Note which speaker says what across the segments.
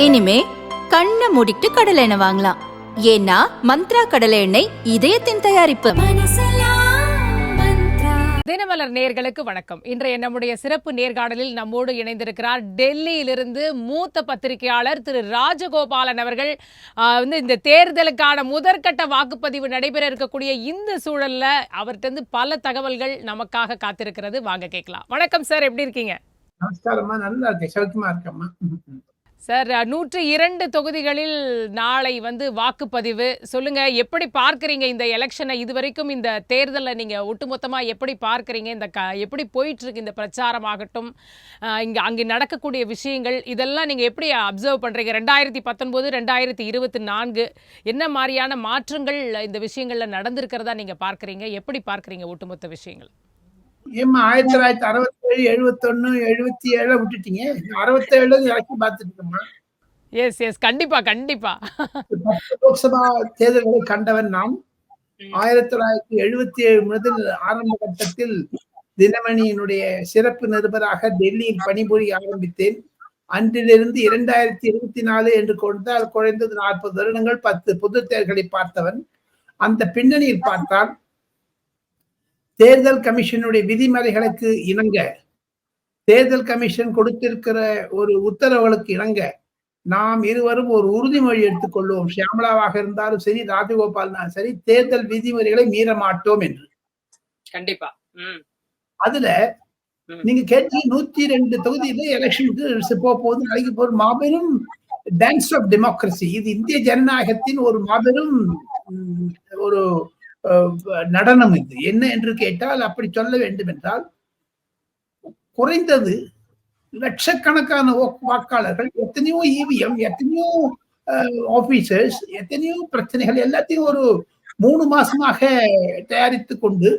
Speaker 1: இனிமே கண்ணை மூடிட்டு கடலை எண்ணெய் வாங்கலாம். ஏன்னா மந்த்ரா கடலை எண்ணெய் இதயத்தின் தயாரிப்பு.
Speaker 2: தினமலர் நேயர்களுக்கு வணக்கம். இன்றைய நம்முடைய சிறப்பு நேர்காணலில் நம்மோடு இணைந்திருக்கிறார் டெல்லியிலிருந்து மூத்த பத்திரிகையாளர் திரு ராஜகோபாலன் அவர்கள். இந்த தேர்தலுக்கான முதற்கட்ட வாக்குப்பதிவு நடைபெற இருக்கக்கூடிய இந்த சூழல்ல அவர்கிட்ட பல தகவல்கள் நமக்காக காத்திருக்கிறது. வாங்க கேட்கலாம். வணக்கம் சார், எப்படி இருக்கீங்க?
Speaker 3: நமஸ்காரம்மா, நல்லா இருக்கேன், சௌக்கியமா இருக்கேம்மா.
Speaker 2: சார், 102 தொகுதிகளில் நாளை வாக்குப்பதிவு. சொல்லுங்க, எப்படி பார்க்கறீங்க இந்த எலெக்ஷனை? இதுவரைக்கும் இந்த தேர்தலை நீங்க ஒட்டுமொத்தமா எப்படி பார்க்கறீங்க? எப்படி போயிட்டு இருக்கு இந்த பிரச்சாரம் ஆகட்டும், அங்கு நடக்கக்கூடிய விஷயங்கள், இதெல்லாம் நீங்க எப்படி அப்சர்வ் பண்றீங்க? 2019 2024 என்ன மாதிரியான மாற்றங்கள் இந்த விஷயங்கள்ல நடந்திருக்கிறதா நீங்க பார்க்கறீங்க? எப்படி பார்க்கறீங்க ஒட்டுமொத்த விஷயங்கள்?
Speaker 3: ஏம்மா 1967, 71, 77 விட்டுட்டீங்க. 67 வரைக்கும் பார்த்துட்டு இருக்கோம்மா.
Speaker 2: எஸ், கண்டிப்பா கண்டிப்பா.
Speaker 3: 10 லோக்சபா தேர்தல்களை கண்டவன் நாம். 1977 முதல் ஆரம்ப கட்டத்தில் தினமணியினுடைய சிறப்பு நிருபராக டெல்லியில் பணிபுரிய ஆரம்பித்தேன். அன்றிலிருந்து 2024 என்று கொண்டால் குறைந்தது 40 வருடங்கள் 10 பொது தேர்தல்களை பார்த்தவன். அந்த பின்னணியில் பார்த்தால் தேர்தல் கமிஷனுடைய விதிமுறைகளுக்கு இணங்க, தேர்தல் கமிஷன் கொடுத்திருக்கிற ஒரு உத்தரவுகளுக்கு இணங்க நாம் இருவரும் ஒரு உறுதிமொழி எடுத்துக்கொள்வோம். ஷியாமளாவாக இருந்தாலும் சரி, ராஜகோபால்னாலும் சரி, தேர்தல் விதிமுறைகளை மீற மாட்டோம் என்று.
Speaker 2: கண்டிப்பா.
Speaker 3: அதுல நீங்க கேட்டு 102 தொகுதியில எலெக்ஷனுக்கு போகுது, நாளைக்கு போற மாபெரும் டான்ஸ் ஆஃப் டெமோக்ரஸி. இது இந்திய ஜனநாயகத்தின் ஒரு மாபெரும் ஒரு நடனம். இது என்ன என்று கேட்டால், அப்படி சொல்ல வேண்டும் என்றால், குறைந்தது லட்சக்கணக்கான வாக்காளர்கள், எத்தனையோ இவிஎம், எத்தனையோ ஆபீசர்ஸ், எத்தனையோ பிரச்சனைகள் எல்லாத்தையும் ஒரு 3 மாசமாக தயாரித்துக் கொண்டு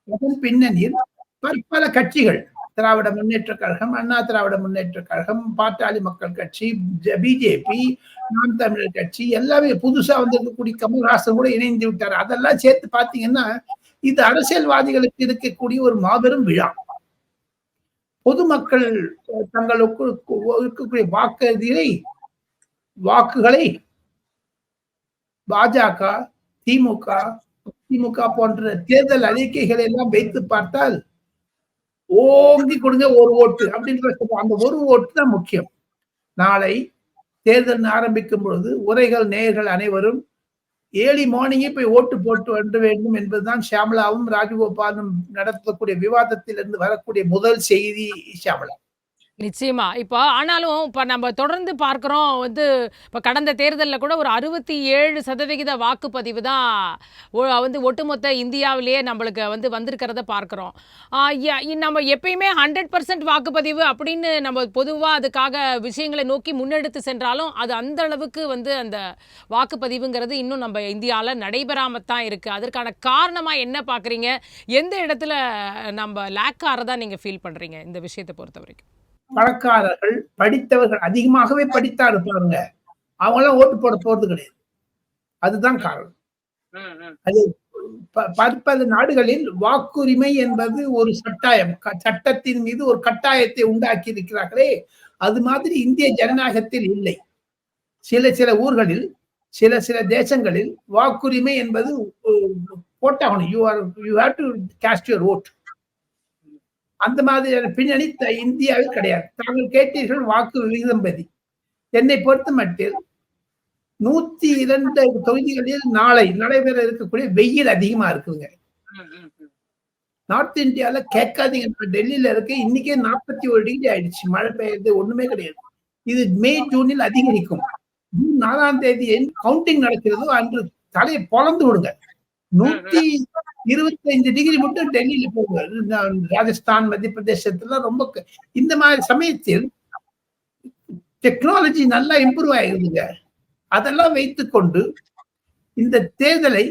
Speaker 3: அதன் பின்னணியில் பற்பல கட்சிகள், திராவிட முன்னேற்ற கழகம், அண்ணா திராவிட முன்னேற்ற கழகம், பாட்டாளி மக்கள் கட்சி, பிஜேபி, நாம் தமிழர் கட்சி, எல்லாமே புதுசா வந்திருக்கக்கூடிய கமல்ஹாசன் கூட இணைந்து விட்டார். அதெல்லாம் சேர்த்து பாத்தீங்கன்னா இது அரசியல்வாதிகளுக்கு இருக்கக்கூடிய ஒரு மாபெரும் விழா. பொதுமக்கள் தங்களுக்கு இருக்கக்கூடிய வாக்குகளை பாஜக, திமுக போன்ற தேர்தல் அறிக்கைகளை எல்லாம் வைத்து பார்த்தால் ஓங்கி கொடுங்க ஒரு ஓட்டு அப்படின்ற அந்த ஒரு ஓட்டு தான் முக்கியம். நாளை தேர்தல் ஆரம்பிக்கும் பொழுது உரைகள் நேயர்கள் அனைவரும் ஏர்லி மார்னிங்கே போய் ஓட்டு போட்டு வர வேண்டும் என்பதுதான் ஷியாமளாவும் ராஜகோபாலும் நடத்தக்கூடிய விவாதத்திலிருந்து வரக்கூடிய முதல் செய்தி. ஷியாமளா,
Speaker 2: நிச்சயமா. ஆனாலும் நம்ம தொடர்ந்து பார்க்கிறோம், இப்போ கடந்த தேர்தலில் கூட ஒரு 67% வாக்குப்பதிவு தான் ஒட்டுமொத்த இந்தியாவிலேயே நம்மளுக்கு வந்திருக்கிறத பார்க்கிறோம். நம்ம எப்பயுமே 100% வாக்குப்பதிவு அப்படின்னு நம்ம பொதுவாக அதுக்காக விஷயங்களை நோக்கி முன்னெடுத்து சென்றாலும் அது அந்த அளவுக்கு அந்த வாக்குப்பதிவுங்கிறது இன்னும் நம்ம இந்தியாவில் நடைபெறாமல் தான் இருக்குது. அதற்கான காரணமாக என்ன பார்க்குறீங்க? எந்த இடத்துல நம்ம லேக் ஆகிறதா நீங்கள் ஃபீல் பண்ணுறீங்க இந்த விஷயத்தை பொறுத்த வரைக்கும்?
Speaker 3: பணக்காரர்கள், படித்தவர்கள், அதிகமாகவே படித்தா இருப்பாங்க, அவங்களாம் ஓட்டு போட போறது கிடையாது. அதுதான் காரணம். அது பற்பல நாடுகளில் வாக்குரிமை என்பது ஒரு சட்டாயம், சட்டத்தின் மீது ஒரு கட்டாயத்தை உண்டாக்கி இருக்கிறார்களே, அது மாதிரி இந்திய ஜனநாயகத்தில் இல்லை. சில ஊர்களில், சில தேசங்களில் வாக்குரிமை என்பது போட்டாகணும். You have to cast your vote. அந்த மாதிரியான பின்னணி இந்தியாவில் கிடையாது. தாங்கள் கேட்டீர்கள் வாக்கு விகிதம் பதி. என்னை பொறுத்த மட்டில் 102 தொகுதிகளில் நாளை நடைபெற இருக்கக்கூடிய வெயில் அதிகமா இருக்குங்க. நார்த் இந்தியால கேட்காதீங்க, டெல்லியில இருக்கு, இன்னைக்கே 41 டிகிரி ஆயிடுச்சு. மழை பெய்யுது, ஒண்ணுமே கிடையாது. இது மே ஜூனில் அதிகரிக்கும். ஜூன் 4ஆம் தேதி கவுண்டிங் நடக்கிறதோ அன்று தலையை பொழந்து விடுங்க. 125 டிகிரி மட்டும் டெல்லியில போகுது. ராஜஸ்தான், மத்திய பிரதேசத்துல ரொம்ப இந்த மாதிரி சமயத்தில் டெக்னாலஜி நல்லா இம்ப்ரூவ் ஆயிருதுங்க. அதெல்லாம் வைத்துக்கொண்டு இந்த தேர்தலை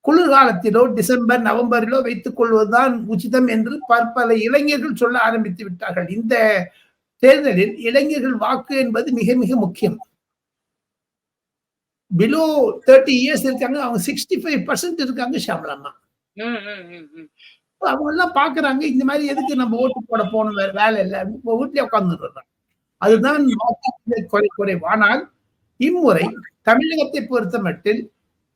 Speaker 3: குளிர்காலத்திலோ டிசம்பர் நவம்பரிலோ வைத்துக் கொள்வதுதான் உச்சிதம் என்று பற்பல இளைஞர்கள் சொல்ல ஆரம்பித்து விட்டார்கள். இந்த தேர்தலில் இளைஞர்கள் வாக்கு என்பது மிக மிக முக்கியம். பிலோ 30 இயர்ஸ் இருக்காங்க, அவங்க 65% இருக்காங்க. ஷியாமளா, அவங்க எல்லாம் பாக்குறாங்க, இந்த மாதிரி எதுக்கு நம்ம ஓட்டு போட போகணும், வேற வேலை இல்லை, வீட்லயே உட்கார்ந்துடுறாங்க. அதுதான் குறைவு. ஆனால் இம்முறை தமிழகத்தை பொறுத்த மட்டில்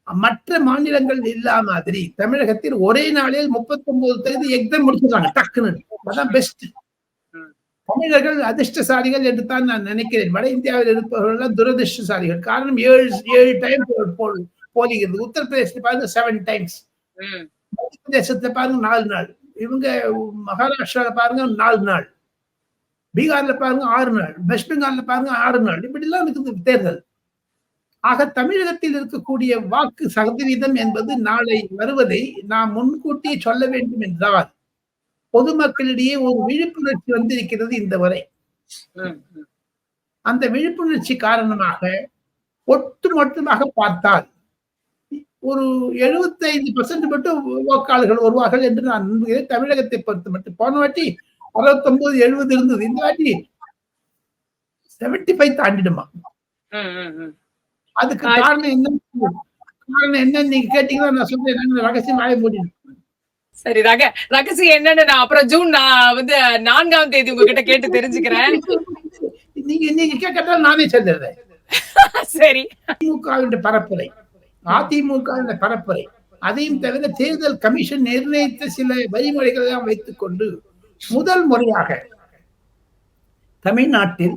Speaker 3: மற்ற மாநிலங்கள் இல்லா மாதிரி தமிழகத்தில் ஒரே நாளில் 39 எக்ஸாம் முடிச்சிருக்காங்க டக்குன்னு. அதான் பெஸ்ட். தமிழர்கள் அதிர்ஷ்டசாலிகள் என்று தான் நான் நினைக்கிறேன். வட இந்தியாவில் இருப்பவர்கள் துரதிருஷ்டசாலிகள். காரணம் 7 டைம் போலிங்கிறது. உத்தரப்பிரதேசத்துல பாருங்க 7 டைம்ஸ், மத்திய பிரதேசத்துல பாருங்க 4 நாள், இவங்க மகாராஷ்டிரால பாருங்க 4 நாள், பீகார்ல பாருங்க 6 நாள், வெஸ்ட் பெங்கால்ல பாருங்க 6 நாள், இப்படி எல்லாம் இருக்குது தேர்தல். ஆக தமிழகத்தில் இருக்கக்கூடிய வாக்கு சதவீதம் என்பது நாளை வருவதை நாம் முன்கூட்டியே சொல்ல வேண்டும் என்றால் பொதுமக்களிடையே ஒரு விழிப்புணர்ச்சி வந்திருக்கிறது இந்த வரை. அந்த விழிப்புணர்ச்சி காரணமாக ஒட்டுமொத்தமாக பார்த்தால் ஒரு 75% மட்டும் வாக்காளர்கள் வருவார்கள் என்று நான் நம்புகிறேன். தமிழகத்தை பொறுத்த மட்டும் போன வாட்டி 69-70 இருந்தது, இந்த வாட்டி 75 தாண்டிடுமா? அதுக்கு காரணம் என்ன நீங்க கேட்டீங்கன்னா நான் சொல்றேன், ரகசியம் ஆய முடியும்.
Speaker 2: சரி, ரகசியம் என்னன்னு நான் அப்புறம் ஜூன் 4 உங்ககிட்ட கேட்டு தெரிஞ்சுக்கிறேன்.
Speaker 3: நீங்க கேட்டால் நானே சொல்லிடுறேன்.
Speaker 2: சரி,
Speaker 3: திமுக பரப்புரை, அதிமுக பரப்புரை, அதையும் தவிர தேர்தல் கமிஷன் நிர்ணயித்த சில வழிமுறைகளை எல்லாம் வைத்துக் கொண்டு முதல் முறையாக தமிழ்நாட்டில்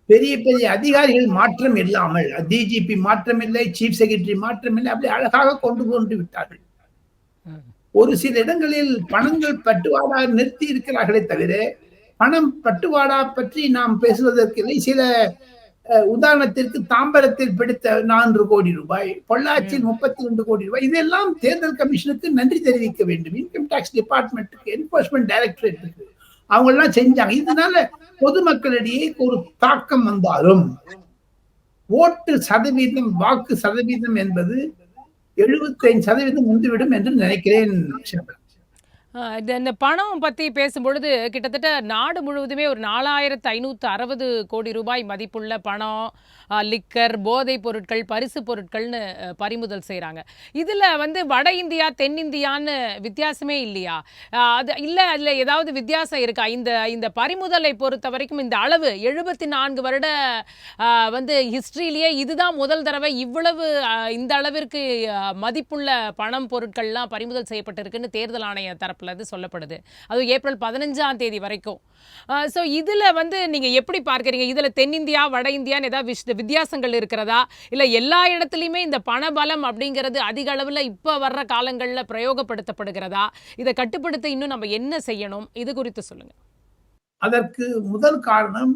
Speaker 3: பெரிய பெரிய அதிகாரிகள் மாற்றம் இல்லாமல், டிஜிபி மாற்றம் இல்லை, சீஃப் செக்ரட்டரி மாற்றம் இல்லை, அப்படி அழகாக கொண்டு விட்டார்கள். ஒரு சில இடங்களில் பணங்கள் பட்டுவாடா நிறுத்தி இருக்கிறார்களே தவிர பணம் பட்டுவாடா பற்றி நாம் பேசுவதற்கு இல்லை. சில உதாரணத்திற்கு தாம்பரத்தில் பிடித்த 4 கோடி ரூபாய், பொள்ளாச்சியில் 32 கோடி ரூபாய், இதெல்லாம் தேர்தல் கமிஷனுக்கு நன்றி தெரிவிக்க வேண்டும். இன்கம் டாக்ஸ் டிபார்ட்மெண்ட்டுக்கு, என்போர்ஸ்மெண்ட் டைரக்டரேட்டுக்கு அவங்க எல்லாம் செஞ்சாங்க. இதனால பொதுமக்களிடையே ஒரு தாக்கம் வந்தாலும் ஓட்டு சதவீதம், வாக்கு சதவீதம் என்பது 75% முந்திவிடும் என்று நினைக்கிறேன்.
Speaker 2: இந்த பணம் பத்தி பேசும்பொழுது கிட்டத்தட்ட நாடு முழுவதுமே ஒரு 4560 கோடி ரூபாய் மதிப்புள்ள பணம், லிக்கர், போதைப் பொருட்கள், பரிசு பொருட்கள்னு பறிமுதல் செய்கிறாங்க. இதில் வட இந்தியா தென்னிந்தியான்னு வித்தியாசமே இல்லையா? அது இல்லை, அதில் ஏதாவது வித்தியாசம் இருக்கா? இந்த பறிமுதலை பொறுத்த வரைக்கும் இந்த அளவு 74 வருட ஹிஸ்ட்ரியிலேயே இதுதான் முதல் தடவை இவ்வளவு இந்த அளவிற்கு மதிப்புள்ள பணம் பொருட்கள்லாம் பறிமுதல் செய்யப்பட்டிருக்குன்னு தேர்தல் ஆணைய தரப்பு சொல்லப்படுது. அது ஏப்ரல் 15 வரைக்கும். சோ இதுல நீங்க எப்படி பார்க்கறீங்க? இதுல தென்னிந்தியா வட இந்தியான்னு ஏதாவது வித்தியாசங்கள் இருக்கிறதா? இல்ல எல்லா இடத்துலயுமே இந்த பணபலம் அப்படிங்கிறது அதிக அளவுல இப்ப வர்ற காலங்கள்ல பிரயோகப்படுத்தப்படுகிறதா? இதை கட்டுப்படுத்த இன்னும் நம்ம என்ன செய்யணும்? இது குறித்து சொல்லுங்க.
Speaker 3: அதற்கு முதல் காரணம்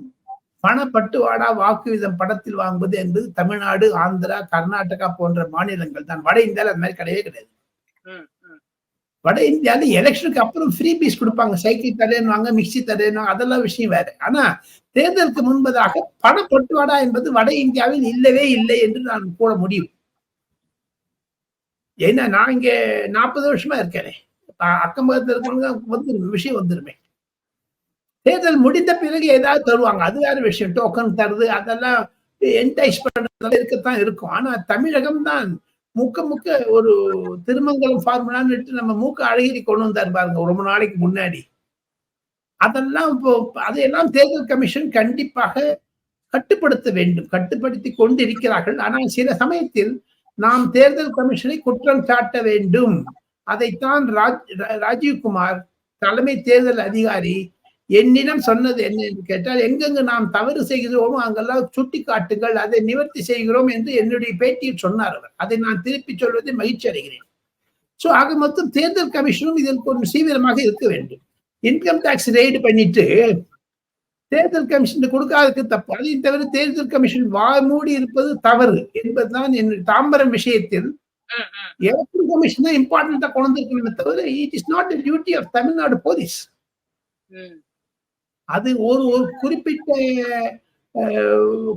Speaker 3: பணப்பட்டுவாடா வாக்கு வீதம் படத்தில் வாங்குவது என்பது தமிழ்நாடு, ஆந்திரா, கர்நாடகா போன்ற மாநிலங்கள் தான். வட இந்தியாவில் அது மாதிரி கிடையவே கிடையாது. வட இந்தியாவில் எலெக்ஷனுக்கு அப்புறம் ஃப்ரீ பீஸ் கொடுப்பாங்க, சைக்கிள் தரேன்னு, மிக்சி தரேன்னு, அதெல்லாம் விஷயம் வேற. ஆனா தேர்தலுக்கு முன்பதாக பணப்பட்டுவாடா என்பது வட இந்தியாவில் இல்லவே இல்லை என்று நான் கூற முடியும். ஏன்னா நான் இங்க 40 வருஷமா இருக்கேன். அக்கம் பக்கத்தில் இருக்கவங்க விஷயம் வந்துருமே. தேர்தல் முடிந்த பிறகு ஏதாவது தருவாங்க, அது வேற விஷயம். டோக்கன் தருது, அதெல்லாம் என்டைஸ் பண்றதெல்லாம் இருக்கத்தான் இருக்கும். ஆனா தமிழகம் தான் முக்க ஒரு திருமங்கலம் ஃபார்முலான்னு நம்ம மூக்க அழகிரி கொண்டு வந்தார் பாருங்க ரொம்ப நாளைக்கு முன்னாடி. அதெல்லாம் இப்போ அதையெல்லாம் தேர்தல் கமிஷன் கண்டிப்பாக கட்டுப்படுத்த வேண்டும், கட்டுப்படுத்தி கொண்டு இருக்கிறார்கள். ஆனால் சில சமயத்தில் நாம் தேர்தல் கமிஷனை குற்றம் சாட்ட வேண்டும். அதைத்தான் ராஜீவ்குமார் தலைமை தேர்தல் அதிகாரி என்னிடம் சொன்னது என்ன என்று கேட்டால், எங்கெங்கு நாம் தவறு செய்கிறோமோ அங்கெல்லாம் சுட்டி காட்டுங்கள், அதை நிவர்த்தி செய்கிறோம் என்று என்னுடைய பேட்டியில் சொன்னார் அவர். அதை நான் திருப்பி சொல்வதை மகிழ்ச்சி அடைகிறேன். சோ ஆக மொத்தம் தேர்தல் கமிஷனும் இதில் கொஞ்சம் சீவிரமாக இருக்க வேண்டும். இன்கம் டாக்ஸ் ரெய்டு பண்ணிட்டு தேர்தல் கமிஷன் கொடுக்காததுக்கு தப்பு. அதையும் தவிர தேர்தல் கமிஷன் மூடி இருப்பது தவறு என்பதுதான் என்னுடைய தாம்பரம் விஷயத்தில் எலக்ஷன் கமிஷன் தான் இம்பார்ட்டன்டா கொண்டு இருக்கணுமே தவிர it is not the duty of Tamil Nadu police. அது ஒரு குறிப்பிட்ட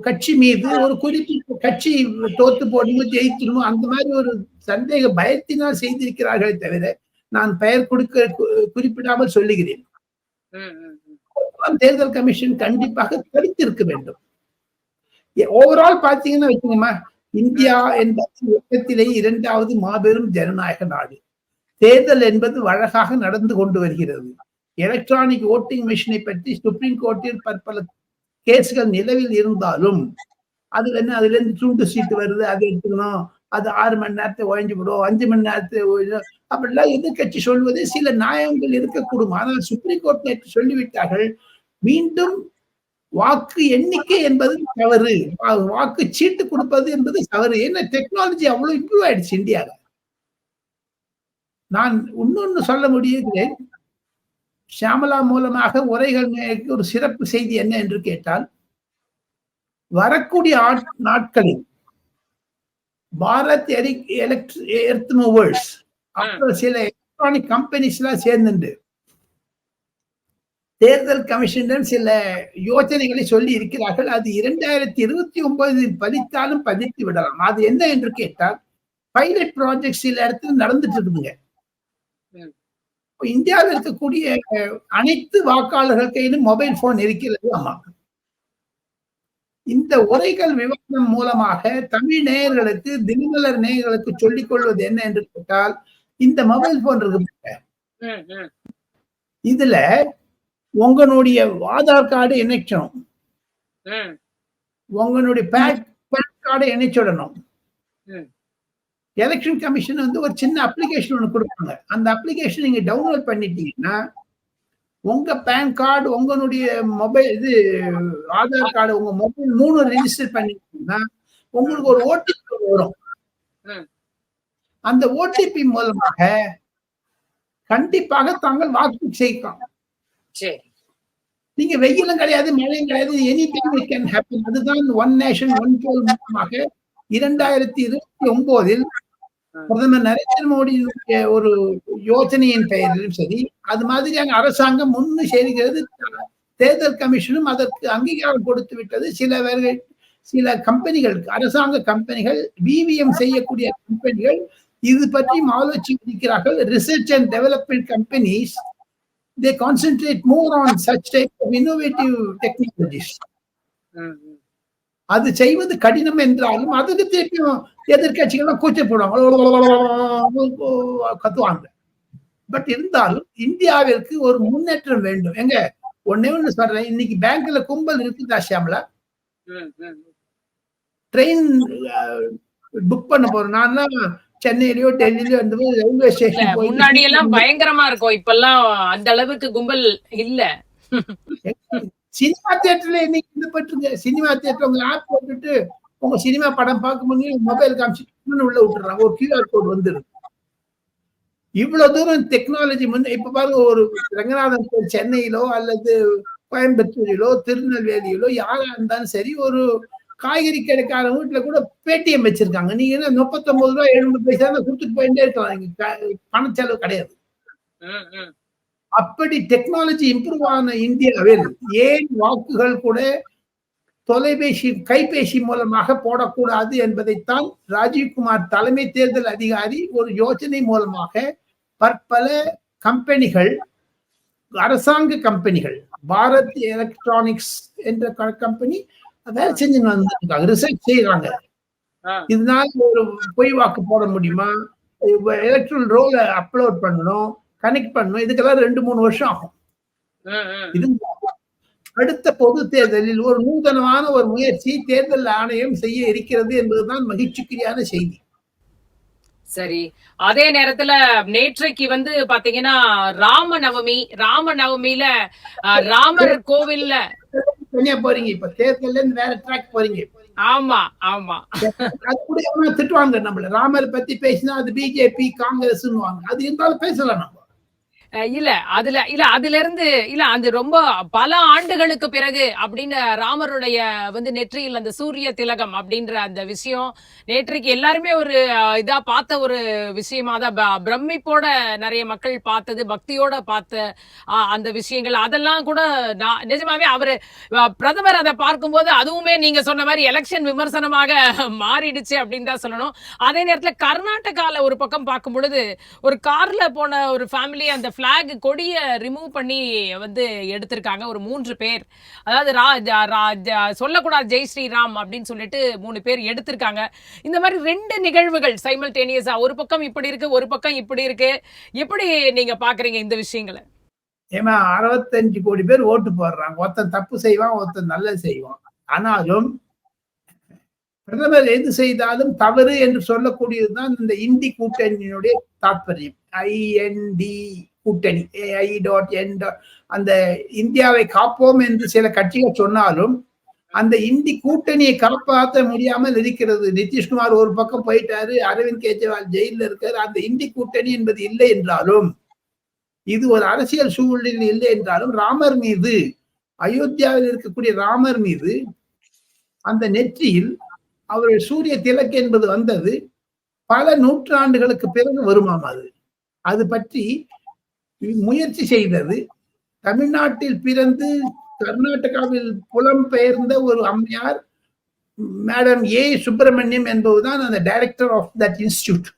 Speaker 3: கட்சி மீது ஒரு குறிப்பிட்ட கட்சி தோத்து போடணும், ஜெயிக்கணும், அந்த மாதிரி ஒரு சந்தேக பயத்தினால் செய்திருக்கிறார்களே தவிர நான் பெயர் குறிப்பிடாமல் சொல்லுகிறேன். தேர்தல் கமிஷன் கண்டிப்பாக தடுத்திருக்க வேண்டும். ஓவரால் பாத்தீங்கன்னா வச்சுக்கோமா, இந்தியா என்பது உலகத்திலே 2வது மாபெரும் ஜனநாயக நாடு. தேர்தல் என்பது அழகாக நடந்து கொண்டு வருகிறது. எலக்ட்ரானிக் ஓட்டிங் மிஷினை பற்றி சுப்ரீம் கோர்ட்டில் பற்பல கேஸ்கள் நிலவில் இருந்தாலும் அதுல என்ன, அதுல இருந்து துண்டு சீட்டு வருது, அதை எடுத்துக்கணும், அது 6 மணி நேரத்தை ஒழிஞ்சு விடும், 5 மணி நேரத்தை அப்படிலாம் எதிர்கட்சி சொல்வது சில நியாயங்கள் இருக்கக்கூடும். ஆனால் சுப்ரீம் கோர்ட் நேற்று சொல்லிவிட்டார்கள், மீண்டும் வாக்கு எண்ணிக்கை என்பது தவறு, வாக்கு சீட்டு கொடுப்பது என்பது தவறு. ஏன்னா டெக்னாலஜி அவ்வளவு இம்ப்ரூவ் ஆயிடுச்சு இந்தியாவில். நான் இன்னொன்னு சொல்ல முடியுகிறேன். ஷியாமலா மூலமாக உரைகள் ஒரு சிறப்பு செய்தி என்ன என்று கேட்டால், வரக்கூடிய நாட்களில் பாரத் எர்த் மூவர்ஸ் அப்புறம் சில எலக்ட்ரானிக் கம்பெனிஸ் எல்லாம் சேர்ந்து தேர்தல் கமிஷனிடம் சில யோசனைகளை சொல்லி இருக்கிறார்கள். அது 2029 பதித்தாலும் பதித்து விடலாம். அது என்ன என்று கேட்டால், பைலட் ப்ராஜெக்ட் சில இடத்துல நடந்துட்டு இருக்குதுங்க. இந்தியாவில் இருக்கக்கூடிய அனைத்து வாக்காளர்கள் கையிலும் மொபைல் போன் இருக்கிறது. ஆமா, இந்த உரைகள் விவாதம் மூலமாக தமிழ் நேயர்களுக்கு, தினமலர் நேயர்களுக்கு சொல்லிக் கொள்வது என்ன என்று கேட்டால், இந்த மொபைல் போன் இருக்கு, இதுல உங்களுடைய ஆதார் கார்டு இணைக்கணும், உங்களுடைய பேன் கார்டை இணைச்சுடணும். எலெக்ஷன் கமிஷன் வந்து ஒரு சின்ன அப்ளிகேஷன் ஒன்று கொடுப்பாங்க. அந்த அப்ளிகேஷன் நீங்க டவுன்லோட் பண்ணிட்டீங்கன்னா உங்க பேன் கார்டு, உங்களுடைய மொபைல் இது ஆதார் கார்டு, உங்க மொபைல் 3 ரெஜிஸ்டர் பண்ணிட்டீங்கன்னா உங்களுக்கு ஒரு ஓடிபி வரும். அந்த ஓடிபி மூலமாக கண்டிப்பாக தாங்கள் வாக்கு செய்யலாம். நீங்க வெயிலும் கிடையாது, மழையும் கிடையாது, எனிதிங் கேன் ஹேப்பன். அதுதான் ஒன் நேஷன் ஒன் போல் மூலமாக 2029 பிரதமர் நரேந்திர மோடியுடைய ஒரு யோசனையின் பெயரிலும் சரி, அது மாதிரியான அரசாங்கம் முன்னு செய்கிறது. தேர்தல் கமிஷனும் அதற்கு அங்கீகாரம் கொடுத்து விட்டது. சில கம்பெனிகள், அரசாங்க கம்பெனிகள், பிவிஎம் செய்யக்கூடிய கம்பெனிகள் இது பற்றியும் ஆலோசிக்கிறார்கள். Research and development companies, they concentrate more on such type of innovative technologies. அது செய்வது கடினம் என்றாலும் அதுக்கு திருப்பியும் எதிர்கட்சிகள் கூச்சப்படுவாங்க, கத்துவாங்க. பட் இருந்தாலும் இந்தியாவிற்கு ஒரு முன்னேற்றம் வேண்டும். எங்க ஒன்னே ஒண்ணு சொல்றேன், இன்னைக்கு பேங்க்ல கும்பல் இருக்குதா ஷியாமலா? ட்ரெயின் புக் பண்ண போறோம். நான் சென்னையிலயோ டெல்லியிலயோ அந்த ரயில்வே ஸ்டேஷன்
Speaker 2: முன்னாடி எல்லாம் பயங்கரமா இருக்கும், இப்பெல்லாம் அந்த அளவுக்கு கும்பல் இல்ல.
Speaker 3: சினிமா தியேட்டர்ல இன்னைக்கு இது பட்டுருங்க. சினிமா தியேட்டர் உங்க ஆப் போட்டுட்டு உங்க சினிமா படம் பார்க்க முடியும், மொபைல் காமிச்சு உள்ள விட்டுறாங்க, ஒரு QR கோட் வந்துடும். இவ்வளவு தூரம் டெக்னாலஜி வந்து இப்ப பாருங்க, ஒரு ரங்கநாதன் கோயில் சென்னையிலோ அல்லது கோயம்புத்தூரிலோ திருநெல்வேலியிலோ யாரா இருந்தாலும் சரி, ஒரு காய்கறி கடைக்கார வீட்டுல கூட பேடிஎம் வச்சிருக்காங்க. நீங்க என்ன 39 ரூபாய் 70 பைசா கொடுத்துட்டு போயிட்டே இருக்கலாம், பணச்செலவு கிடையாது. அப்படி டெக்னாலஜி இம்ப்ரூவ் ஆன இந்தியாவில் ஏன் வாக்குகள் கூட கைபேசி மூலமாக போடக்கூடாது என்பதைத்தான் ராஜீவ்குமார் தலைமை தேர்தல் அதிகாரி ஒரு யோசனை மூலமாக பற்பல கம்பெனிகள், அரசாங்க கம்பெனிகள், பாரத் எலக்ட்ரானிக்ஸ் என்ற கம்பெனி வேலை செஞ்சு வந்திருக்காங்க, ரிசர்ச் செய்யறாங்க. இதனால ஒரு பொய் வாக்கு போட முடியுமா, எலக்ட்ரல் ரோல அப்லோட் பண்ணணும், கனெக்ட் பண்ணணும், இதுக்கெல்லாம் 2-3 வருஷம் ஆகும். இது அடுத்த பொது தேர்தலில் ஒரு நூதனமான ஒரு முயற்சி தேர்தல் ஆணையம் செய்ய இருக்கிறது என்பதுதான் மகிழ்ச்சிக்குரியான செய்தி.
Speaker 2: சரி, அதே நேரத்துல நேற்றைக்கு வந்து பாத்தீங்கன்னா ராமநவமியில ராமர் கோவில்ல
Speaker 3: தனியா போறீங்க, இப்ப தேர்தல்ல இருந்து வேற ட்ராக் போறீங்க.
Speaker 2: ஆமா ஆமா,
Speaker 3: அது கூட எவனா திட்டுவாங்க நம்மள, ராமர் பத்தி பேசினா அது பிஜேபி காங்கிரஸ், அது இருந்தாலும் பேசலாம். நம்ம
Speaker 2: அதுல இருந்து அது ரொம்ப பல ஆண்டுகளுக்கு பிறகு அப்படின்னு ராமருடைய வந்து நெற்றியில் அந்த சூரிய திலகம் அப்படின்ற அந்த விஷயம் நேற்றைக்கு எல்லாருமே ஒரு இதா பார்த்த ஒரு விஷயமா தான், பிரமிப்போட நிறைய மக்கள் பார்த்தது, பக்தியோட பார்த்த அந்த விஷயங்கள் அதெல்லாம் கூட நிஜமாவே அவரு பிரதமர் அதை பார்க்கும்போது அதுவுமே நீங்க சொன்ன மாதிரி எலெக்ஷன் விமர்சனமாக மாறிடுச்சு அப்படின்னு தான் சொல்லணும். அதே நேரத்துல கர்நாடகால ஒரு பக்கம் பார்க்கும் பொழுது ஒரு கார்ல போன ஒரு ஃபேமிலி அந்த பிளாக் கொடிய ரிமூவ் பண்ணி வந்து எடுத்திருக்காங்க ஒரு 3 பேர். அதாவது சொல்லக்கூடாது ஜெய் ஸ்ரீராம் அப்படின்னு சொல்லிட்டு 3 பேர் எடுத்திருக்காங்க. இந்த மாதிரி 2 நிகழ்வுகள் சைமல்டேனியஸா, ஒரு பக்கம் இப்படி இருக்கு, ஒரு பக்கம் இப்படி இருக்கு. எப்படி நீங்க பாக்குறீங்க இந்த விஷயங்களை?
Speaker 3: ஏமா 65 கோடி பேர் ஓட்டு போடுறாங்க. ஒருத்தன் தப்பு செய்வான், ஒருத்தன் நல்லது செய்வான். ஆனாலும் பிரதமர் எது செய்தாலும் தவறு என்று சொல்லக்கூடியதுதான் இந்த இந்தி கூட்டணியினுடைய தாற்பயம். ஐஎன்டி கூட்டணி, AI.N. அந்த இந்தியாவை காப்போம் என்று சில கட்சிகள் சொன்னாலும் அந்த இந்தி கூட்டணியை காப்பாற்ற முடியாமல் இருக்கிறது. நிதிஷ்குமார் ஒரு பக்கம் போயிட்டாரு, அரவிந்த் கெஜ்ரிவால் ஜெயில இருக்காரு. அந்த இந்தி கூட்டணி என்பது இல்லை என்றாலும், இது ஒரு அரசியல் சூழ்நிலை இல்லை என்றாலும், ராமர் மீது, அயோத்தியாவில் இருக்கக்கூடிய ராமர் மீது அந்த நெற்றியில் அவருடைய சூரிய திலக்கு என்பது வந்தது பல நூற்றாண்டுகளுக்கு பிறகு வருமாம். அது பற்றி முயற்சி செய்தது தமிழ்நாட்டில் பிறந்து கர்நாடகாவில் புலம்பெயர்ந்த ஒரு அம்மையார், மேடம் ஏ சுப்பிரமணியம் என்பதுதான் அந்த டைரக்டர் ஆஃப் தட் இன்ஸ்டிடியூட்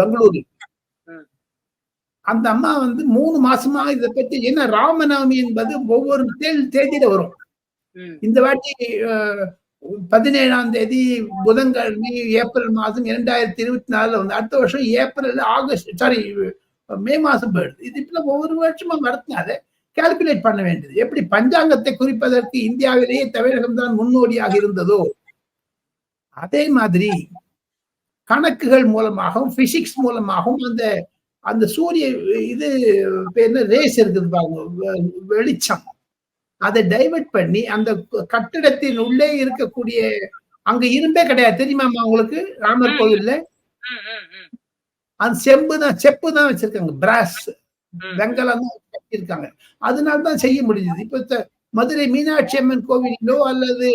Speaker 3: பெங்களூரில். அந்த அம்மா 3 மாசமா இதை பத்தி, ஏன்னா ராமநவமி என்பது ஒவ்வொரு தேதியில வரும். இந்த வாட்டி 17ஆம் தேதி புதன்கிழமை ஏப்ரல் மாதம் 2024 வந்து அடுத்த வருஷம் ஏப்ரல் மே மாசம் போயிடுது. இது இப்ப ஒவ்வொரு வருஷமா வரதுனால கால்குலேட் பண்ண வேண்டியது. எப்படி பஞ்சாங்கத்தை குறிப்பதற்கு இந்தியாவிலேயே தமிழகம் தான் முன்னோடியாக இருந்ததோ, அதே மாதிரி கணக்குகள் மூலமாகவும் பிசிக்ஸ் மூலமாகவும் அந்த சூரிய இது ரேஸ் இருக்குது பாருங்க, வெளிச்சம், அதை டைவர்ட் பண்ணி அந்த கட்டிடத்தின் உள்ளே இருக்கக்கூடிய, அங்க இரும்பே கிடையாது தெரியுமாமா உங்களுக்கு, ராமர் கோவில்ல அந்த செப்பு தான் வச்சிருக்காங்க, பிராஸ் வெங்கலம் தான் வச்சிருக்காங்க. அதனால்தான் செய்ய முடியுது. இப்ப மதுரை மீனாட்சி அம்மன் கோவிலிலோ அல்லது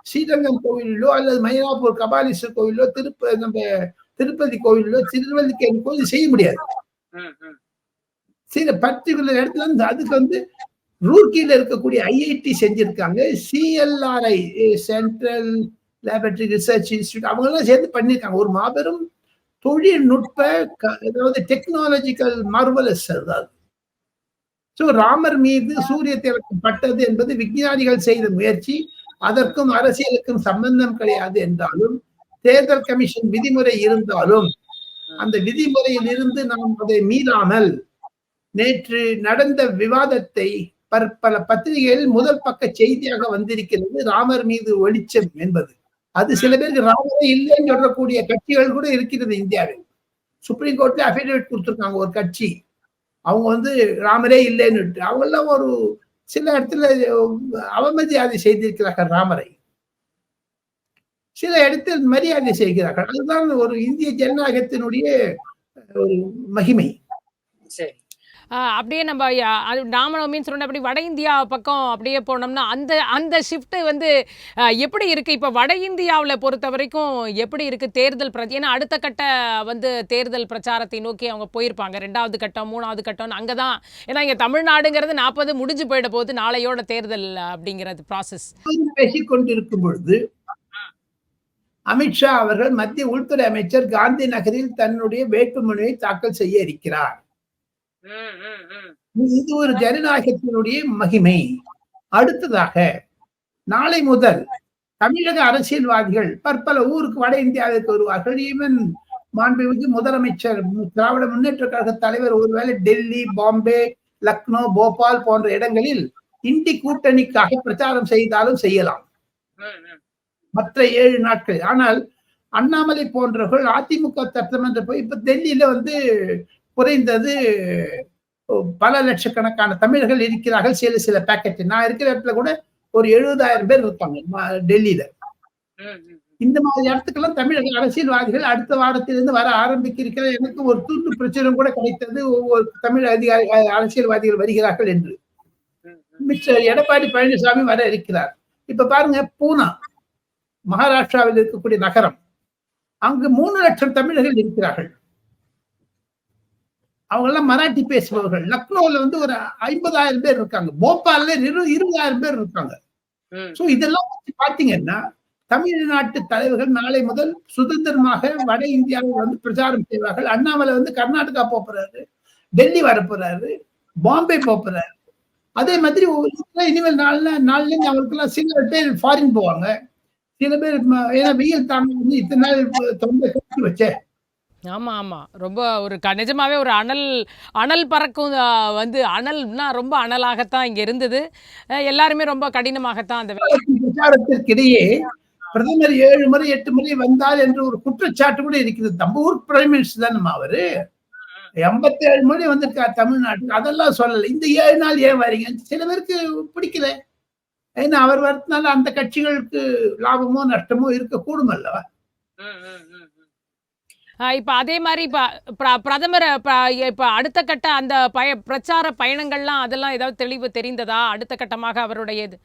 Speaker 3: ஸ்ரீரங்கம் கோவிலிலோ அல்லது மயிலாப்பூர் கபாலீஸ்வர் கோவிலோ நம்ம திருப்பதி கோவிலிலோ திருவல்லிக்கேணி கோவில் செய்ய முடியாது. சில பர்டிகுலர் இடத்துல அதுக்கு ரூர்க்கில இருக்கக்கூடிய ஐஐடி செஞ்சிருக்காங்க, CLRI central laboratory research institute, அவங்க எல்லாம் சேர்ந்து பண்ணிருக்காங்க. ஒரு மாபெரும் தொழில்நுட்ப, அதாவது டெக்னாலஜிக்கல் மார்வலஸ். அதாவது ராமர் மீது சூரிய திலக்கு பட்டது என்பது விஞ்ஞானிகள் செய்த முயற்சி. அதற்கும் அரசியலுக்கும் சம்பந்தம் கிடையாது என்றாலும், தேர்தல் கமிஷன் விதிமுறை இருந்தாலும் அந்த விதிமுறையில் இருந்து நாம் அதை மீறாமல் நேற்று நடந்த விவாதத்தை பல பத்திரிகைகளில் முதல் பக்க செய்தியாக வந்திருக்கிறது. ராமர் மீது வெளிச்சம் என்பது, அது சில பேருக்கு ராமரே இல்லைன்னு சொல்லக்கூடிய கட்சிகள் கூட இருக்கிறது இந்தியாவில். சுப்ரீம் கோர்ட்ல அபிடேவிட் கொடுத்திருக்காங்க ஒரு கட்சி, அவங்க ராமரே இல்லைன்னு. அவங்க எல்லாம் ஒரு சில இடத்துல அவமரியாதை செய்திருக்கிறார்கள் ராமரை, சில இடத்தில் மரியாதை செய்கிறார்கள். அதுதான் ஒரு இந்திய ஜனநாயகத்தினுடைய ஒரு மகிமை.
Speaker 2: சரி, அப்படியே நம்ம ராமநவமின்னு சொன்ன அப்படி வட இந்தியா பக்கம் அப்படியே போனோம்னா அந்த ஷிஃப்ட் எப்படி இருக்கு இப்போ வட இந்தியாவில் பொறுத்த வரைக்கும் எப்படி இருக்கு தேர்தல் ஏன்னா அடுத்த கட்ட தேர்தல் பிரச்சாரத்தை நோக்கி அவங்க போயிருப்பாங்க. 2வது கட்டம் 3வது கட்டம்னு அங்கே தான், ஏன்னா இங்கே தமிழ்நாடுங்கிறது 40 முடிஞ்சு போயிட போகுது, நாளையோட தேர்தல் அப்படிங்கிறது ப்ராசஸ்.
Speaker 3: பேசிக்கொண்டிருக்கும் பொழுது அமித்ஷா அவர்கள் மத்திய உள்துறை அமைச்சர் காந்தி நகரில் தன்னுடைய வேட்புமனுவை தாக்கல் செய்ய இருக்கிறார். இது ஒரு ஜனநாயகத்தினுடைய மகிமை. அடுத்ததாக நாளை முதல் தமிழக அரசியல்வாதிகள் பற்பல ஊருக்கு வட இந்தியாவிற்கு வருவார்கள். ஈவன் மாண்புமிகு முதலமைச்சர், திராவிட முன்னேற்ற கழக தலைவர் ஒருவேளை டெல்லி, பாம்பே, லக்னோ, போபால் போன்ற இடங்களில் இந்தி கூட்டணிக்காக பிரச்சாரம் செய்தாலும் செய்யலாம் மற்ற 7 நாட்கள். ஆனால் அண்ணாமலை போன்றவர்கள் அதிமுக சட்டமன்ற போய் இப்ப டெல்லியில குறைந்தது பல லட்சக்கணக்கான தமிழர்கள் இருக்கிறார்கள். சில பேக்கெட், நான் இருக்கிற இடத்துல கூட ஒரு 70,000 பேர் இருப்பாங்க டெல்லியில. இந்த மாதிரி இடத்துக்கெல்லாம் தமிழக அரசியல்வாதிகள் அடுத்த வாரத்திலிருந்து வர ஆரம்பிக்கிறார்கள். எனக்கு ஒரு துண்டு பிரச்சனை கூட கிடைத்தது, ஒவ்வொரு தமிழ் அரசியல்வாதிகள் வருகிறார்கள் என்று. மிஸ்டர் எடப்பாடி பழனிசாமி வர இருக்கிறார். இப்ப பாருங்க, பூனா மகாராஷ்டிராவில் இருக்கக்கூடிய நகரம், அங்கு 3 லட்சம் தமிழர்கள் இருக்கிறார்கள். அவங்க எல்லாம் மராட்டி பேசுபவர்கள். லக்னோல ஒரு 50,000 பேர் இருக்காங்க. போபால்ல 20,000 பேர் இருக்காங்க. சோ இதெல்லாம் பாத்தீங்கன்னா தமிழ்நாட்டு தலைவர்கள் நாளை முதல் சுதந்திரமாக வட இந்தியாவில் பிரச்சாரம் செய்வார்கள். அண்ணாமலை கர்நாடகா போறாரு, டெல்லி வர போறாரு, பாம்பே போறாரு. அதே மாதிரி இனிமேல் நாள்ல அவங்களுக்கு எல்லாம் சில பேர் ஃபாரின் போவாங்க. சில பேர் ஏன்னா வெயில் தாங்க இத்தனை நாள் தொண்டை கட்டி வச்ச
Speaker 2: ஆமா, ஆமா. ரொம்ப ஒரு நிஜமாவே ஒரு அனல் அனல் பறக்கும் வந்து அனல்னா ரொம்ப அனலாகத்தான் இங்க இருந்தது. எல்லாருமே ரொம்ப கடினமாகத்தான் அந்த
Speaker 3: பிரச்சாரத்திற்கிடையே பிரதமர் 7 முறை 8 முறை வந்தார் என்று ஒரு குற்றச்சாட்டு கூட இருக்கிறது. நம்ம ஊர் பிரைம் மினிஸ்டர் தானம்மா அவரு. 87 முறை வந்திருக்கார் தமிழ்நாட்டுக்கு. அதெல்லாம் சொல்லல. இந்த 7 நாள் ஏன் வரீங்க? சில பேருக்கு பிடிக்கல. ஏன்னா அவர் வரதுனால அந்த கட்சிகளுக்கு லாபமோ நஷ்டமோ இருக்கக்கூடும் அல்லவா?
Speaker 2: இப்ப அதே மாரி இப்ப பிரதமர் இப்ப அடுத்த கட்ட அந்த பிரச்சார பயணங்கள்லாம் அதெல்லாம் ஏதாவது தெளிவு தெரிந்ததா? அடுத்த கட்டமாக அவருடைய இது?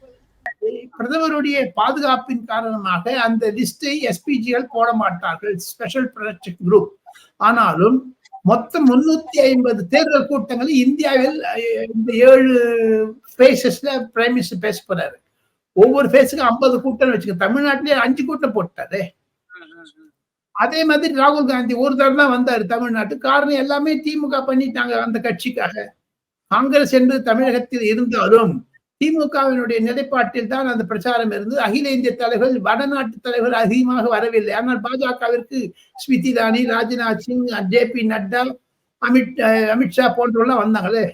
Speaker 3: பிரதமருடைய பாதுகாப்பின் காரணமாக அந்த லிஸ்டை எஸ்பிஜிகள் போட மாட்டார்கள். Special protection group. ஆனாலும் மொத்தம் 350 தேர்தல் கூட்டங்களில் இந்தியாவில் இந்த 7 பேசஸ்ல பிரைம் மினிஸ்டர் பேச போறாரு. ஒவ்வொரு பேஸுக்கும் 50 கூட்டம் வச்சுக்க. தமிழ்நாட்டிலே 5 கூட்டம் போட்டாரு. அதே மாதிரி ராகுல் காந்தி ஒரு தடவை தான் வந்தாரு தமிழ்நாட்டுக்கு. காரணம் எல்லாமே திமுக பண்ணிட்டாங்க அந்த கட்சிக்காக. காங்கிரஸ் என்று தமிழகத்தில் இருந்தாலும் திமுகவினுடைய நிலைப்பாட்டில் தான் அந்த பிரச்சாரம் இருந்தது. அகில இந்திய தலைவர்கள் வடநாட்டு தலைவர்கள் அதிகமாக வரவில்லை. ஆனால் பாஜகவிற்கு ஸ்மிருதி இரானி, ராஜ்நாத் சிங், ஜே.பி. நட்டா, அமித்ஷா போன்றவர்கள் வந்தாங்களே.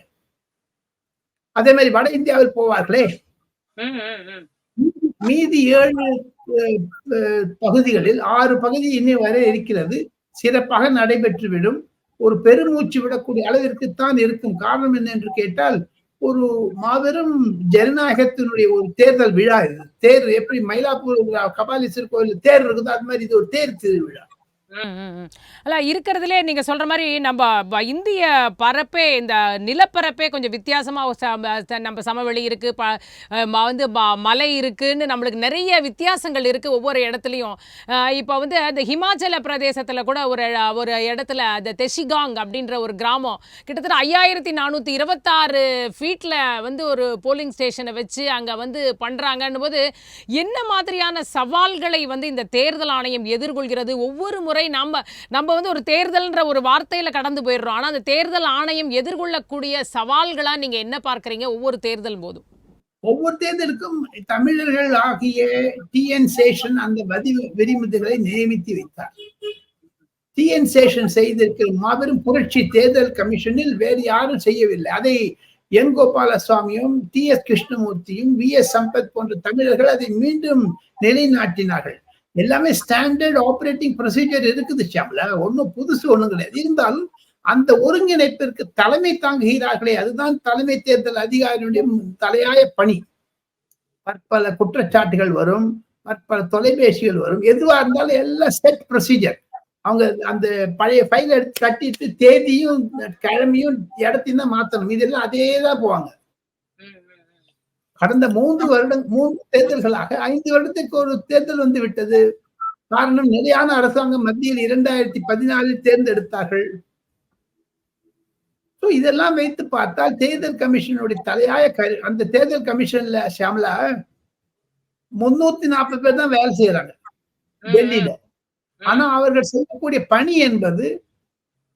Speaker 3: அதே மாதிரி வட இந்தியாவில் போவார்களே. மீதி 7 பகுதிகளில் 6 பகுதி இன்னும் வரை இருக்கிறது. சிறப்பாக நடைபெற்றுவிடும். ஒரு பெருமூச்சு விடக்கூடிய அளவிற்குத்தான் இருக்கும். காரணம் என்ன என்று கேட்டால், ஒரு மாபெரும் ஜனநாயகத்தினுடைய ஒரு தேர்தல் விழா இது. தேர் எப்படி மயிலாப்பூர் கபாலீஸ்வரர் கோயில் தேர் இருக்குதோ அது மாதிரி இது ஒரு தேர் திருவிழா.
Speaker 2: அல்ல இருக்கிறதுலே நீங்க சொல்ற மாதிரி நம்ம இந்திய பரப்பே இந்த நிலப்பரப்பே கொஞ்சம் வித்தியாசமா நம்ம சமவெளி இருக்கு, வந்து மலை இருக்குன்னு நம்மளுக்கு நிறைய வித்தியாசங்கள் இருக்கு ஒவ்வொரு இடத்துலையும். இப்போ வந்து அந்த ஹிமாச்சல பிரதேசத்துல கூட ஒரு இடத்துல அந்த தெஷிகாங் அப்படின்ற ஒரு கிராமம் கிட்டத்தட்ட 5426 ஃபீட்ல வந்து ஒரு போலிங் ஸ்டேஷனை வச்சு அங்க வந்து பண்றாங்கன்னு போது என்ன மாதிரியான சவால்களை வந்து இந்த தேர்தல் ஆணையம் எதிர்கொள்கிறது? ஒவ்வொரு முறை நம்ம வந்து ஒரு தேர்தல்ன்ற ஒரு வார்த்தையில கடந்து போயிடுறோம். ஆனா அந்த தேர்தல் ஆணையம் எதிர்கொள்ளக்கூடிய சவால்களா நீங்க என்ன பார்க்கறீங்க ஒவ்வொரு தேர்தல் போதும்?
Speaker 3: ஒவ்வொரு தேர்தலுக்கும் தமிழர்கள் ஆகிய TN சேஷன் அந்த விதிமுறைகளை நியமித்து வைத்தார். TN சேஷன் செய்திருக்கிற மாபெரும் புரட்சி தேர்தல் கமிஷனில் வேறு யாரும் செய்யவில்லை. அதை என் கோபாலசுவாமியும் TS கிருஷ்ணமூர்த்தியும் VS சம்பத் போன்ற தமிழர்கள் அதை மீண்டும் நிலைநாட்டினார்கள். எல்லாமே ஸ்டாண்டர்ட் ஆபரேட்டிங் ப்ரொசீஜர் இருக்குது ஷாம்ல. ஒன்னும் புதுசு ஒண்ணும் கிடையாது. இருந்தாலும் அந்த ஒருங்கிணைப்பிற்கு தலைமை தாங்குகிறார்களே, அதுதான் தலைமை தேர்தல் அதிகாரியுடைய தலையாய பணி. பற்பல குற்றச்சாட்டுகள் வரும், பற்பல தொலைபேசிகள் வரும். எதுவா இருந்தாலும் எல்லாம் செட் ப்ரொசீஜர். அவங்க அந்த பழைய ஃபைல் எடுத்து கட்டிட்டு தேதியும் கிழமையும் இடத்தையும் தான் மாத்தணும். இதெல்லாம் அதேதான் போவாங்க. கடந்த 3 தேர்தல்களாக 5 வருடத்துக்கு ஒரு தேர்தல் வந்து விட்டது. காரணம், நிலையான அரசாங்கம் மத்தியில் 2014 தேர்ந்தெடுத்தார்கள். இதெல்லாம் வைத்து பார்த்தால் தேர்தல் கமிஷனுடைய தலையாய அந்த தேர்தல் கமிஷன்ல ஷாம்லா 340 பேர் தான் வேலை செய்யறாங்க டெல்லியில. ஆனா அவர்கள் செய்யக்கூடிய பணி என்பது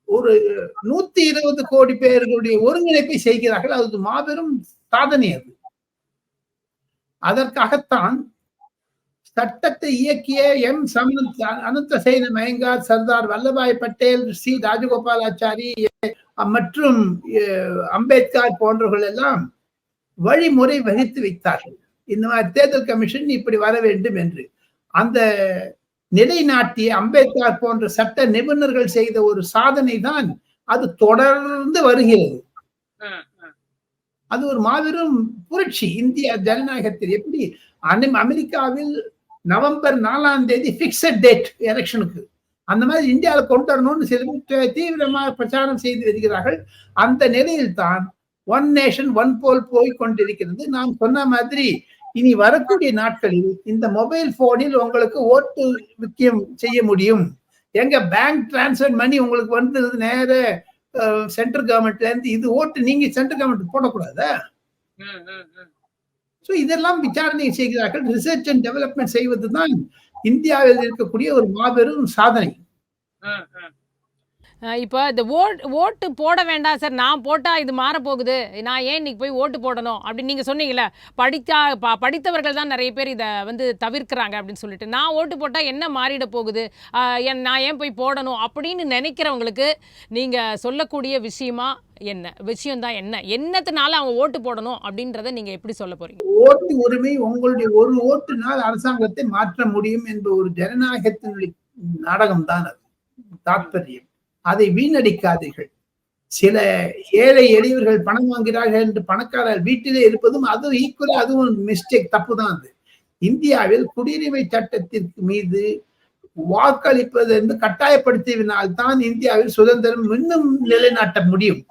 Speaker 3: ஒரு 120 கோடி பேர்களுடைய ஒருங்கிணைப்பை செய்கிறார்கள். அது மாபெரும் சாதனை. அது அதற்காகத்தான் சட்டத்தை இயக்கிய அனந்தசேன மயங்கார், சர்தார் வல்லபாய் பட்டேல், சி ராஜகோபாலாச்சாரி மற்றும் அம்பேத்கர் போன்றவர்கள் எல்லாம் வழிமுறை வகுத்து வைத்தார்கள். இந்த மாதிரி தேர்தல் கமிஷன் இப்படி வர வேண்டும் என்று. அந்த நிலைநாட்டிய அம்பேத்கர் போன்ற சட்ட நிபுணர்கள் செய்த ஒரு சாதனை தான் அது தொடர்ந்து வருகிறது. அது ஒரு மாபெரும் புரட்சி இந்திய ஜனநாயகத்தில். எப்படி அமெரிக்காவில் நவம்பர் 4ஆம் தேதி பிக்ஸட் டேட் எலெக்ஷனுக்கு, அந்த மாதிரி இந்தியாவில் கொண்டு வரணும்னு சில பேர் தீவிரமாக பிரச்சாரம் செய்து வருகிறார்கள். அந்த நிலையில் தான் ஒன் நேஷன் ஒன் போல் போய் கொண்டிருக்கிறது. நாம் சொன்ன மாதிரி இனி வரக்கூடிய நாட்களில் இந்த மொபைல் போனில் உங்களுக்கு ஓட்டு விக்கியம் செய்ய முடியும். எங்க பேங்க் டிரான்ஸ்ஃபர் மணி உங்களுக்கு வந்தது நேர சென்ட்ரல் கவர்மெண்ட்ல இருந்து, இது ஓட்டு நீங்க சென்ட்ரல் கவர்மெண்ட் போடக்கூடாதா? இதெல்லாம் விசாரணை செய்கிறார்கள். ரிசர்ச் அண்ட் டெவலப்மெண்ட் செய்வதுதான் இந்தியாவில் இருக்கக்கூடிய ஒரு மாபெரும் சாதனை.
Speaker 2: இப்போ இந்த ஓட்டு போட வேண்டாம் சார், நான் போட்டால் இது மாறப்போகுது, நான் ஏன் இன்னைக்கு போய் ஓட்டு போடணும் அப்படின்னு நீங்கள் சொன்னீங்கல்ல. படித்தவர்கள் தான் நிறைய பேர் இதை வந்து தவிர்க்கிறாங்க அப்படின்னு சொல்லிட்டு, நான் ஓட்டு போட்டால் என்ன மாறிட போகுது, நான் ஏன் போய் போடணும் அப்படின்னு நினைக்கிறவங்களுக்கு நீங்கள் சொல்லக்கூடிய விஷயம்தான் என்ன, என்னத்தினால அவங்க ஓட்டு போடணும் அப்படின்றத நீங்கள் எப்படி சொல்ல போறீங்க?
Speaker 3: ஓட்டு உரிமை, உங்களுடைய ஒரு ஓட்டுனால் அரசாங்கத்தை மாற்ற முடியும் என்ற ஒரு ஜனநாயகத்தினுடைய நாடகம் தான் அது தாற்பயம். அதை வீணடிக்காதீர்கள். சில ஏழை எளியவர்கள் பணம் வாங்கிறார்கள் என்று பணக்காரர் வீட்டிலே இருப்பதும் அதுவும் ஈக்குவலா, அதுவும் மிஸ்டேக், தப்பு தான் அது. இந்தியாவில் குடியுரிமை சட்டத்திற்கு மீது வாக்களிப்பது என்று கட்டாயப்படுத்தினால் தான் இந்தியாவில் சுதந்திரம் இன்னும் நிலைநாட்ட முடியும்.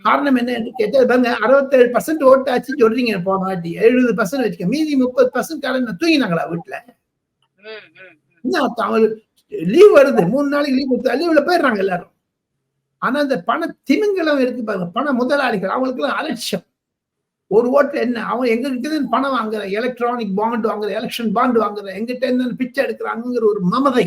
Speaker 3: காரணம் என்ன என்று கேட்டால், 67% ஓட்டு ஆச்சு சொல்றீங்க, போன வாட்டி 70% வச்சுக்க, மீதி 30% காரன் தூங்கினாங்களா வீட்டுல? அவர் லீவ் வருது, 3 நாளைக்கு லீவ் கொடுத்தா லீவ்ல போயிடுறாங்க எல்லாரும். ஆனா அந்த பண திமிங்கலம் இருக்கு பாருங்க, பண முதலாளிகள், அவங்களுக்கு எல்லாம் அலட்சியம். ஒரு ஓட்டு என்ன, அவங்க எங்க கிட்ட பணம் வாங்குற, எலக்ட்ரானிக் பாண்ட் வாங்குற, எலெக்ஷன் பாண்ட் வாங்குற, எங்கிட்ட இருந்து பிச்சை எடுக்கிறாங்கிற ஒரு மமதை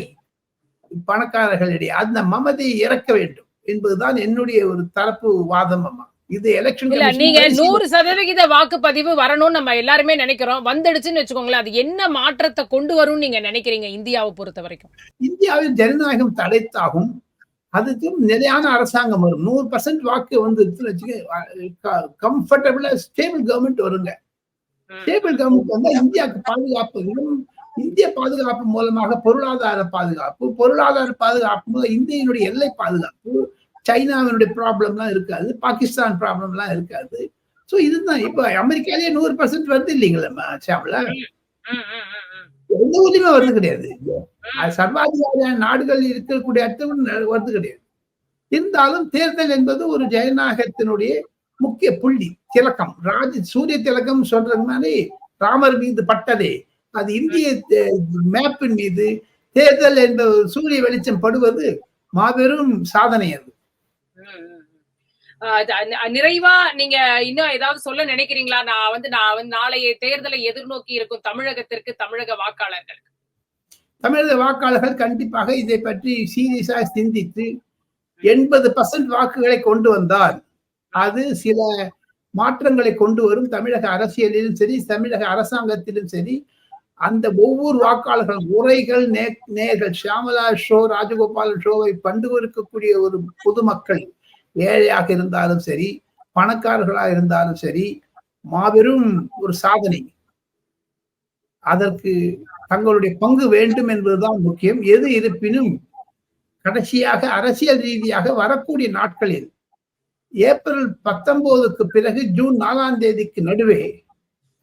Speaker 3: பணக்காரர்களிடையே, அந்த மமதையை இறக்க வேண்டும் என்பதுதான் என்னுடைய ஒரு தரப்பு வாதம். அம்மா, இது எலெக்ஷன்
Speaker 2: இல்ல, நீங்க 100% வாக்குப்பதிவு வரணும்னு நம்ம எல்லாருமே நினைக்கிறோம். வந்துடுச்சுன்னு வச்சுக்கோங்களேன், அது என்ன மாற்றத்தை கொண்டு வரும்னு நீங்க நினைக்கிறீங்க இந்தியாவை பொறுத்த வரைக்கும்?
Speaker 3: இந்தியாவில் ஜனநாயகம் தடைத்தாகும், அதுக்கு நிலையான அரசாங்கம் வரும். 100% வாக்கு வந்து கம்ஃபர்டபுளா ஸ்டேபிள் கவர்மெண்ட் வருங்க. ஸ்டேபிள் கவர்மெண்ட் வந்தா இந்தியாவுக்கு பாதுகாப்பு, இந்திய பாதுகாப்பு மூலமாக பொருளாதார பாதுகாப்பு மூலம் இந்தியனுடைய எல்லை பாதுகாப்பு, சைனாவினுடைய ப்ராப்ளம்லாம் இருக்காது, பாகிஸ்தான் ப்ராப்ளம்லாம் இருக்காது. சோ இதுதான் இப்ப அமெரிக்காலேயே 100% வருது இல்லைங்களா சாமலா? எந்த ஊர்லயுமே வருது கிடையாது. சர்வாதிகார நாடுகள் இருக்கக்கூடிய அர்த்தம் வருது கிடையாது. இருந்தாலும் தேர்தல் என்பது ஒரு ஜனநாயகத்தினுடைய முக்கிய புள்ளி, திலக்கம். சூரிய திலக்கம் சொல்றது மாதிரி ராமர் மீது பட்டதே, அது இந்திய மேப்பின் மீது தேர்தல் என்ற சூரிய வெளிச்சம் படுவது மாபெரும் சாதனை. அது
Speaker 2: நிறைவா நீங்க இன்னும் ஏதாவது சொல்ல நினைக்கிறீங்களா? நான் நாளைய தேர்தலை எதிர்நோக்கி இருக்கும் தமிழகத்திற்கு, தமிழக
Speaker 3: வாக்காளர்கள் கண்டிப்பாக இதை பற்றி சீரியஸா சிந்தித்து 80% வாக்குகளை கொண்டு வந்தால் அது சில மாற்றங்களை கொண்டு வரும். தமிழக அரசியலிலும் சரி, தமிழக அரசாங்கத்திலும் சரி, அந்த ஒவ்வொரு வாக்காளர்கள் உரைகள், நேர்கள், ஷியாமலா ஷோ, ராஜகோபாலன் ஷோவை கண்டு இருக்கக்கூடிய ஒரு பொதுமக்கள், ஏழையாக இருந்தாலும் சரி, பணக்காரர்களாக இருந்தாலும் சரி, மாபெரும் ஒரு சாதனை. அதற்கு தங்களுடைய பங்கு வேண்டும் என்பதுதான் முக்கியம். எது இருப்பினும் கடைசியாக அரசியல் ரீதியாக வரக்கூடிய நாட்களில் ஏப்ரல் 19க்கு பிறகு ஜூன் 4ஆம் தேதிக்கு நடுவே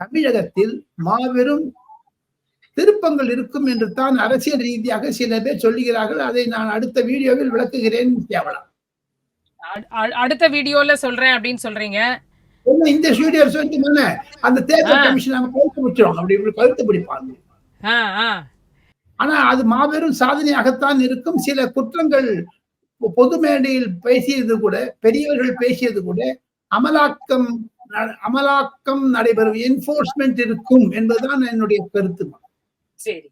Speaker 3: தமிழகத்தில் மாபெரும் திருப்பங்கள் இருக்கும் என்று தான் அரசியல் ரீதியாக சில பேர் சொல்லுகிறார்கள். அதை நான் அடுத்த வீடியோவில் விளக்குகிறேன். தேவலாம்
Speaker 2: அடுத்த வீடியோல சொல்றேன் அப்படின்னு சொல்றீங்க.
Speaker 3: இந்த வீடியோ சொல்லிட்டு அந்த தேர்தல் கமிஷன் நாங்க கழுத்து பிடிச்சிடும், அப்படி இப்படி கழுத்து பிடிப்பாங்க. ஆனா அது மாபெரும் சாதனையாகத்தான் இருக்கும். சில குற்றங்கள் பொது மேடையில் பேசியது கூட, பெரியவர்கள் பேசியது கூட அமலாக்கம் நடைபெறும், என்போர்ஸ்மெண்ட் இருக்கும் என்பதுதான் என்னுடைய கருத்து.
Speaker 2: சரி,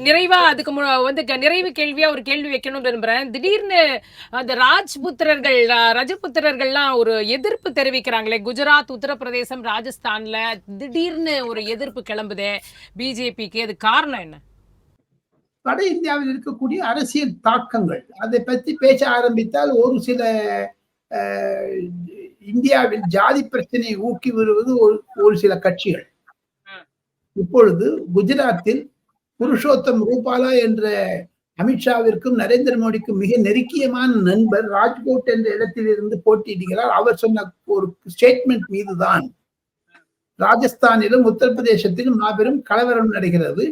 Speaker 2: நிறைவா அதுக்கு நிறைவு கேள்வியா ஒரு கேள்வி வைக்கணும் விரும்புறேன். திடீர்னு அந்த ரஜபுத்திரர்கள்லாம் ஒரு எதிர்ப்பு தெரிவிக்கிறாங்களே, குஜராத், உத்தரப்பிரதேசம், ராஜஸ்தான்ல திடீர்னு ஒரு எதிர்ப்பு கிளம்புதே பிஜேபிக்கு, அது காரணம் என்ன?
Speaker 3: வட இந்தியாவில் இருக்கக்கூடிய அரசியல் தாக்கங்கள், அதை பற்றி பேச ஆரம்பித்தால் ஒரு சில இந்தியாவில் ஜாதி பிரச்சனையை ஊக்கி வருவது ஒரு சில கட்சிகள். இப்பொழுது குஜராத்தில் புருஷோத்தம் ரூபாலா என்ற அமித்ஷாவிற்கும் நரேந்திர மோடிக்கும் மிக நெருக்கியமான நண்பர் ராஜ்கோட் என்ற இடத்தில் இருந்து போட்டியிடுகிறார். அவர் சொன்ன ஒரு ஸ்டேட்மெண்ட் மீதுதான் ராஜஸ்தானிலும் உத்தரப்பிரதேசத்திலும் மாபெரும் கலவரம் நடக்கிறது.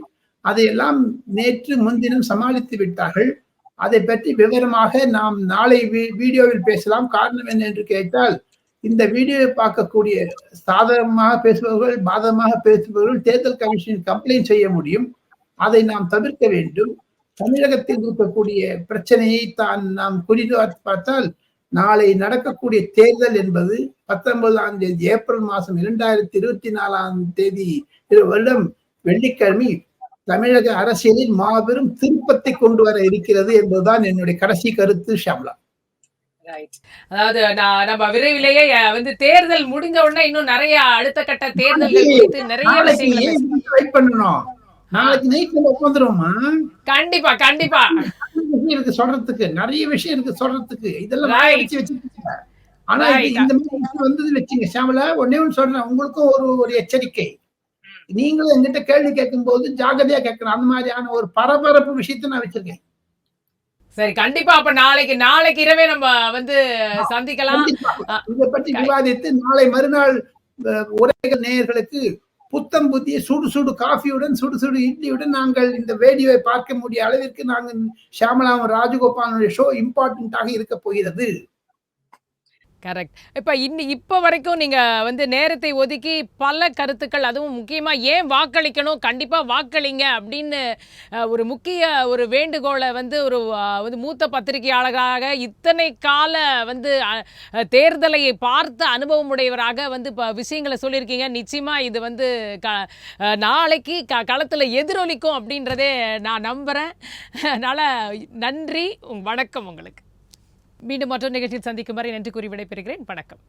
Speaker 3: அதையெல்லாம் நேற்று முன்தினம் சமாளித்து விட்டார்கள். அதை பற்றி விவரமாக நாம் நாளை வீடியோவில் பேசலாம். காரணம் என்ன என்று கேட்டால், இந்த வீடியோவை பார்க்கக்கூடிய சாதகமாக பேசுபவர்கள், பாதகமாக பேசுபவர்கள் தேர்தல் கமிஷன் கம்ப்ளைண்ட் செய்ய முடியும். அதை நாம் தவிர்க்க வேண்டும். தமிழகத்தில் இருக்கக்கூடிய பிரச்சனையை நாம் குறித்து பார்த்தால், நாளை நடக்கக்கூடிய தேர்தல் என்பது 19ஆம் தேதி ஏப்ரல் மாதம் 2024ஆம் தேதி வருடம் வெள்ளிக்கிழமை தமிழக அரசியலில் மாபெரும் திருப்பத்தை கொண்டு வர இருக்கிறது என்பதுதான் என்னுடைய கடைசி கருத்து. ஷாம்லா.
Speaker 2: அதாவது நம்ம விரைவிலேயே வந்து தேர்தல் முடிஞ்ச உடனே இன்னும் நிறைய அடுத்த கட்ட தேர்தல்கள் குறித்து நிறைய
Speaker 3: நாளைக்கு
Speaker 2: விஷயங்களை
Speaker 3: ஏன் வெயிட் பண்ணணும்? நாளைக்கு நைட்ல உட்காந்துருவோமா?
Speaker 2: கண்டிப்பா கண்டிப்பா
Speaker 3: விஷயம் இருக்கு சொல்றதுக்கு, நிறைய விஷயம் இருக்கு சொல்றதுக்கு. இதெல்லாம்
Speaker 2: Right.
Speaker 3: வாயடிச்சு வச்சுக்கோங்க. ஆனா இந்த மாதிரி விஷயம் வந்ததுன்னு வச்சுங்க ஷாமலா, ஒண்ணே ஒண்ணு சொல்றேன், உங்களுக்கும் ஒரு எச்சரிக்கை. நீங்களும் என்கிட்ட கேள்வி கேட்கும்போது ஜாக்கிரதையா கேட்கணும். அந்த மாதிரியான ஒரு பரபரப்பு விஷயத்தை நான் வச்சிருக்கேன்.
Speaker 2: சரி கண்டிப்பா. அப்ப நாளைக்கு இரவே நம்ம வந்து சந்திக்கலாம்.
Speaker 3: கண்டிப்பா. இதை பற்றி விவாதித்து நாளை மறுநாள் உரைகள் நேயர்களுக்கு புத்தம் புதிய சுடு சுடு காஃபியுடன் சுடு சுடு இட்லியுடன் நாங்கள் இந்த வீடியோவை பார்க்க முடிய அளவிற்கு நாங்கள் ஷியாமளாவும் ராஜகோபாலனுடைய ஷோ இம்பார்ட்டன்டாக இருக்க போகிறது.
Speaker 2: கரெக்ட். இப்ப வரைக்கும் நீங்க வந்து நேரத்தை ஒதுக்கி பல கருத்துக்கள், அதுவும் முக்கியமா ஏன் வாக்களிக்கணும், கண்டிப்பா வாக்களிங்க அப்படின்னு ஒரு முக்கிய ஒரு வேண்டுகோளை வந்து வந்து மூத்த பத்திரிகையாளராக இத்தனை கால வந்து தேர்தலை பார்த்த அனுபவம் உடையவராக வந்து விஷயங்களை சொல்லியிருக்கீங்க. நிச்சயமா இது வந்து நாளைக்கு களத்துல எதிரொலிக்கும் அப்படின்றதே நான் நம்புறேன். அதனால நன்றி, வணக்கம் உங்களுக்கு. மீண்டும் மற்றொரு நிகழ்ச்சியில் சந்திக்கும் வரை நன்றி கூறி விடைபெறுகிறேன். வணக்கம்.